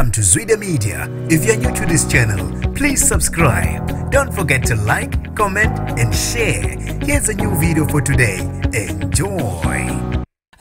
Welcome to Zwide Media. If you're new to this channel, please subscribe. Don't forget to like, comment and share. Here's a new video for today. Enjoy.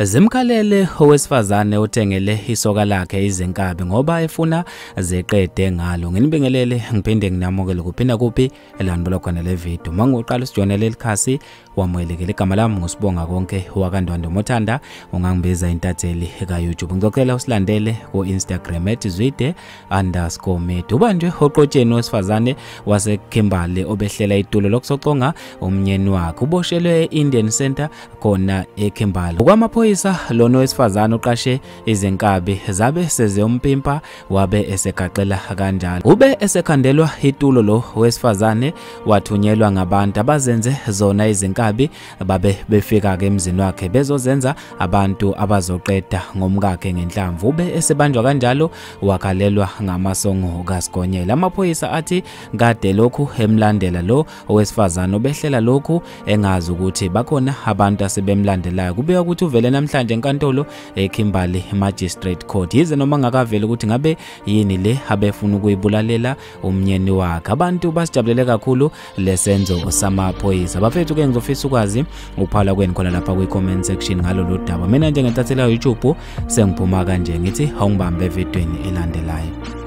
Zimkhalele owesifazane othengele isoka lakhe izinkabi ngoba efuna zeqede ngalo. Nginibingelele ngiphinde nginamukele kuphinda kuphi elandula khona le video. Mangiqala sijonele elikhasi wamwelekele igama lami ngusibonga konke wakandwando mothanda ungangibiza intatheli eka YouTube. Ngizocela usilandele ku Instagram @zwide_med. Ubanjwe oqotsheni owesifazane waseKhimbali obehlela itulo lokusoconga umnyeni wakhe. Uboshelwe eIndian Center khona eKhimbali. Okwamaphoyisa lona owesifazane uqashe izinkabi zabe seziyompimpa wabe esegaxela kanjalo. Ube esekhandelwa itulo lo owesifazane wathunyelwa ngabantu abazenze zona izinkabi babe befika ke emzini wakhe bezozenza abantu abazoqeda ngomkakhe ngenhlamvu. Ube esebanjwa kanjalo wakhalelwa ngamasongo kaSigonyela. Amaphoyisa athi kade lokhu emlandela lo owesifazane obehlela lokhu engazi ukuthi bakhona abantu asebemlandelayo. Kubeka ukuthi uvele namhlanje enkantolo eKhimbali Magistrate Court. Yize noma ngakavela ukuthi ngabe yini le abefuna ukuyibulalela umnyeni wakhe. Abantu basijabulele kakhulu lesenzo samaphoyisa. Bafethu ke ngizofisa ukwazi uphala kweni khona lapha kwi-comment section ngalo lo daba. Mina njengentathelwa YouTube sengiphuma kanje ngithi awungibambe evidweni elandelayo.